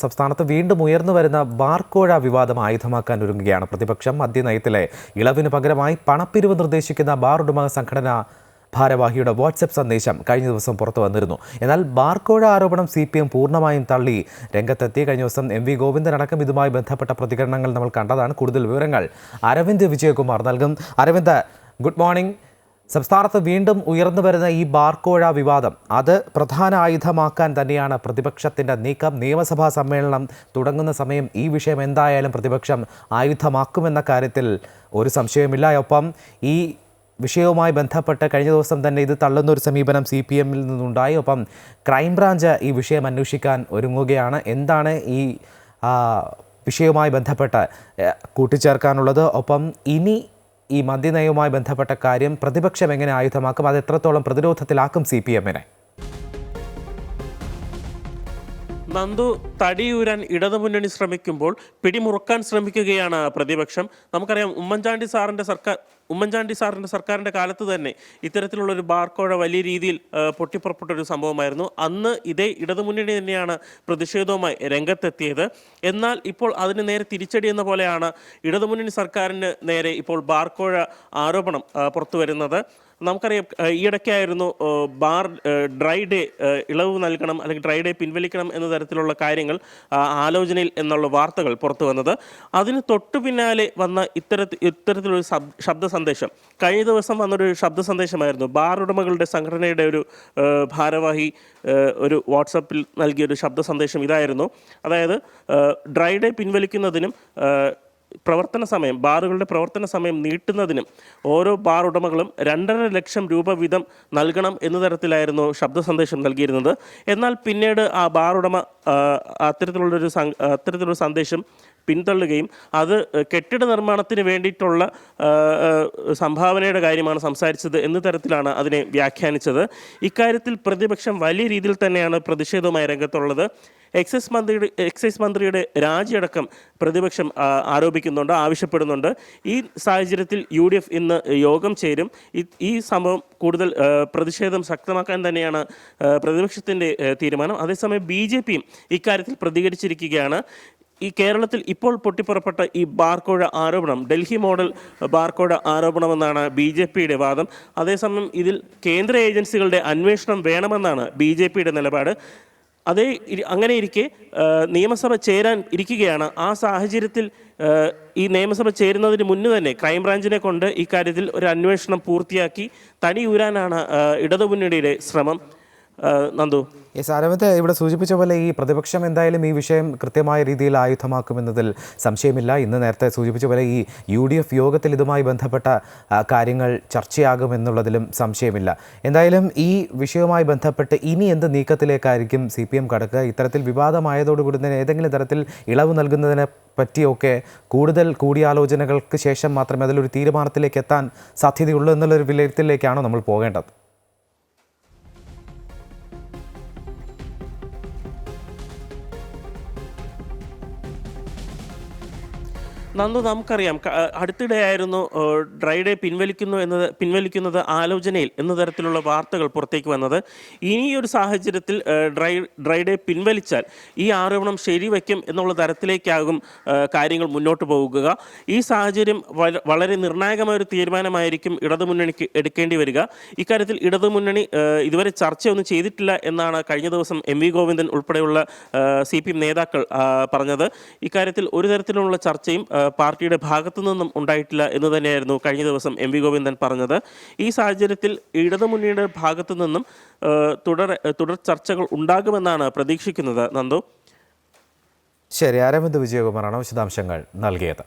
സംസ്ഥാനത്ത് വീണ്ടും ഉയർന്നു വരുന്ന ബാർക്കോഴ വിവാദം ആയുധമാക്കാൻ ഒരുങ്ങുകയാണ് പ്രതിപക്ഷം. മദ്യനയത്തിലെ ഇളവിന് പകരമായി പണപ്പിരിവ് നിർദ്ദേശിക്കുന്ന ബാർ ഉടമ സംഘടന ഭാരവാഹിയുടെ വാട്സ്ആപ്പ് സന്ദേശം കഴിഞ്ഞ ദിവസം പുറത്തു വന്നിരുന്നു. എന്നാൽ ബാർക്കോഴ ആരോപണം CPM പൂർണ്ണമായും തള്ളി രംഗത്തെത്തി. കഴിഞ്ഞ ദിവസം MV ഗോവിന്ദൻ അടക്കം ഇതുമായി ബന്ധപ്പെട്ട പ്രതികരണങ്ങൾ നമ്മൾ കണ്ടതാണ്. കൂടുതൽ വിവരങ്ങൾ അരവിന്ദ് വിജയകുമാർ നൽകും. Aravind, good morning. സംസ്ഥാനത്ത് വീണ്ടും ഉയർന്നു വരുന്ന ഈ ബാർക്കോഴ വിവാദം അത് പ്രധാന ആയുധമാക്കാൻ തന്നെയാണ് പ്രതിപക്ഷത്തിൻ്റെ നീക്കം. നിയമസഭാ സമ്മേളനം തുടങ്ങുന്ന സമയം ഈ വിഷയം എന്തായാലും പ്രതിപക്ഷം ആയുധമാക്കുമെന്ന കാര്യത്തിൽ ഒരു സംശയവുമില്ല. ഒപ്പം ഈ വിഷയവുമായി ബന്ധപ്പെട്ട് കഴിഞ്ഞ ദിവസം തന്നെ ഇത് തള്ളുന്ന ഒരു സമീപനം CPMൽ നിന്നുണ്ടായി. ഒപ്പം ക്രൈംബ്രാഞ്ച് ഈ വിഷയം അന്വേഷിക്കാൻ ഒരുങ്ങുകയാണ്. എന്താണ് ഈ വിഷയവുമായി ബന്ധപ്പെട്ട് കൂട്ടിച്ചേർക്കാനുള്ളത്? ഒപ്പം ഇനി ഈ മദ്യനയവുമായി ബന്ധപ്പെട്ട കാര്യം പ്രതിപക്ഷം എങ്ങനെ ആയുധമാക്കും? അത് എത്രത്തോളം പ്രതിരോധത്തിലാക്കും CPMനെ? നന്ദു, തടിയൂരാൻ ഇടതുമുന്നണി ശ്രമിക്കുമ്പോൾ പിടിമുറുക്കാൻ ശ്രമിക്കുകയാണ് പ്രതിപക്ഷം. നമുക്കറിയാം, ഉമ്മൻചാണ്ടി സാറിൻ്റെ സർക്കാരിൻ്റെ കാലത്ത് തന്നെ ഇത്തരത്തിലുള്ളൊരു ബാർക്കോഴ വലിയ രീതിയിൽ പൊട്ടിപ്പുറപ്പെട്ടൊരു സംഭവമായിരുന്നു. അന്ന് ഇതേ ഇടതുമുന്നണി തന്നെയാണ് പ്രതിഷേധവുമായി രംഗത്തെത്തിയത്. എന്നാൽ ഇപ്പോൾ അതിന് നേരെ തിരിച്ചടി എന്ന പോലെയാണ് ഇടതുമുന്നണി സർക്കാരിന് നേരെ ഇപ്പോൾ ബാർക്കോഴ ആരോപണം പുറത്തു വരുന്നത്. നമുക്കറിയാം, ഈയിടയ്ക്കായിരുന്നു ഡ്രൈ ഡേ ഇളവ് നൽകണം അല്ലെങ്കിൽ ഡ്രൈ ഡേ പിൻവലിക്കണം എന്ന തരത്തിലുള്ള കാര്യങ്ങൾ ആലോചനയിൽ എന്നുള്ള വാർത്തകൾ പുറത്തു വന്നത്. അതിന് തൊട്ടു പിന്നാലെ വന്ന ഇത്തരത്തിലൊരു ശബ്ദ സന്ദേശം കഴിഞ്ഞ ദിവസം വന്നൊരു ശബ്ദ സന്ദേശമായിരുന്നു. ബാർ ഉടമകളുടെ സംഘടനയുടെ ഒരു ഭാരവാഹി ഒരു വാട്സപ്പിൽ നൽകിയൊരു ശബ്ദ സന്ദേശം ഇതായിരുന്നു. അതായത് ഡ്രൈ ഡേ പിൻവലിക്കുന്നതിനും ബാറുകളുടെ പ്രവർത്തന സമയം നീട്ടുന്നതിനും ഓരോ ബാർ ഉടമകളും 2.5 ലക്ഷം രൂപ വീതം നൽകണം എന്ന തരത്തിലായിരുന്നു ശബ്ദ സന്ദേശം നൽകിയിരുന്നത്. എന്നാൽ പിന്നീട് ആ ബാർ ഉടമ അത്തരത്തിലുള്ളൊരു സന്ദേശം പിന്തള്ളുകയും അത് കെട്ടിട നിർമ്മാണത്തിന് വേണ്ടിയിട്ടുള്ള സംഭാവനയുടെ കാര്യമാണ് സംസാരിച്ചത് എന്ന തരത്തിലാണ് അതിനെ വ്യാഖ്യാനിച്ചത്. ഇക്കാര്യത്തിൽ പ്രതിപക്ഷം വലിയ രീതിയിൽ തന്നെയാണ് പ്രതിഷേധവുമായി രംഗത്തുള്ളത്. എക്സൈസ് മന്ത്രിയുടെ രാജിയടക്കം പ്രതിപക്ഷം ആവശ്യപ്പെടുന്നുണ്ട്. ഈ സാഹചര്യത്തിൽ UDF ഇന്ന് യോഗം ചേരും. ഈ സംഭവം കൂടുതൽ പ്രതിഷേധം ശക്തമാക്കാൻ തന്നെയാണ് പ്രതിപക്ഷത്തിൻ്റെ തീരുമാനം. അതേസമയം BJPയും ഇക്കാര്യത്തിൽ പ്രതികരിച്ചിരിക്കുകയാണ്. ഈ കേരളത്തിൽ ഇപ്പോൾ പൊട്ടിപ്പുറപ്പെട്ട ഈ ബാർക്കോഴ ആരോപണം ഡൽഹി മോഡൽ ബാർക്കോഴ ആരോപണമെന്നാണ് BJPയുടെ വാദം. അതേസമയം ഇതിൽ കേന്ദ്ര ഏജൻസികളുടെ അന്വേഷണം വേണമെന്നാണ് BJPയുടെ നിലപാട്. അങ്ങനെ ഇരിക്കെ നിയമസഭ ചേരാൻ ഇരിക്കുകയാണ്. ആ സാഹചര്യത്തിൽ ഈ നിയമസഭ ചേരുന്നതിന് മുന്നേ തന്നെ ക്രൈംബ്രാഞ്ചിനെ കൊണ്ട് ഇക്കാര്യത്തിൽ ഒരു അന്വേഷണം പൂർത്തിയാക്കി തടിയൂരാനാണ് ഇടതുമുന്നണിയുടെ ശ്രമം. നന്ദു, അരവിന്ദ് ഇവിടെ സൂചിപ്പിച്ച പോലെ ഈ പ്രതിപക്ഷം എന്തായാലും ഈ വിഷയം കൃത്യമായ രീതിയിൽ ആയുധമാക്കുമെന്നതിൽ സംശയമില്ല. ഇന്ന് നേരത്തെ സൂചിപ്പിച്ച പോലെ ഈ UDF യോഗത്തിൽ ഇതുമായി ബന്ധപ്പെട്ട കാര്യങ്ങൾ ചർച്ചയാകുമെന്നുള്ളതിലും സംശയമില്ല. എന്തായാലും ഈ വിഷയവുമായി ബന്ധപ്പെട്ട് ഇനി എന്ത് നീക്കത്തിലേക്കായിരിക്കും CPM കടക്കുക? ഇത്തരത്തിൽ വിവാദമായതോടുകൂടി തന്നെ ഏതെങ്കിലും തരത്തിൽ ഇളവ് നൽകുന്നതിനെ പറ്റിയൊക്കെ കൂടുതൽ കൂടിയാലോചനകൾക്ക് ശേഷം മാത്രമേ അതിലൊരു തീരുമാനത്തിലേക്ക് എത്താൻ സാധ്യതയുള്ളൂ എന്നുള്ളൊരു വിലയിരുത്തലിലേക്കാണോ നമ്മൾ പോകേണ്ടത്? നന്ദു, നമുക്കറിയാം, അടുത്തിടെയായിരുന്നു ഡ്രൈ ഡേ പിൻവലിക്കുന്നത് ആലോചനയിൽ എന്ന തരത്തിലുള്ള വാർത്തകൾ പുറത്തേക്ക് വന്നത്. ഇനിയൊരു സാഹചര്യത്തിൽ ഡ്രൈ ഡേ പിൻവലിച്ചാൽ ഈ ആരോപണം ശരിവയ്ക്കും എന്നുള്ള തരത്തിലേക്കാകും കാര്യങ്ങൾ മുന്നോട്ട് പോകുക. ഈ സാഹചര്യം വളരെ നിർണായകമായൊരു തീരുമാനമായിരിക്കും ഇടതുമുന്നണിക്ക് എടുക്കേണ്ടി വരിക. ഇക്കാര്യത്തിൽ ഇടതുമുന്നണി ഇതുവരെ ചർച്ചയൊന്നും ചെയ്തിട്ടില്ല എന്നാണ് കഴിഞ്ഞ ദിവസം MV ഗോവിന്ദൻ ഉൾപ്പെടെയുള്ള CPM നേതാക്കൾ പറഞ്ഞത്. ഇക്കാര്യത്തിൽ ഒരു തരത്തിലുള്ള ചർച്ചയും പാർട്ടിയുടെ ഭാഗത്തു നിന്നും ഉണ്ടായിട്ടില്ല എന്ന് തന്നെയായിരുന്നു കഴിഞ്ഞ ദിവസം MV ഗോവിന്ദൻ പറഞ്ഞത്. ഈ സാഹചര്യത്തിൽ ഇടതുമുന്നണിയുടെ ഭാഗത്തു നിന്നും തുടർ ചർച്ചകൾ ഉണ്ടാകുമെന്നാണ് പ്രതീക്ഷിക്കുന്നത്. നന്ദു, ശരി. അരവിന്ദ് വിജയകുമാറാണ് വിശദാംശങ്ങൾ നൽകിയത്.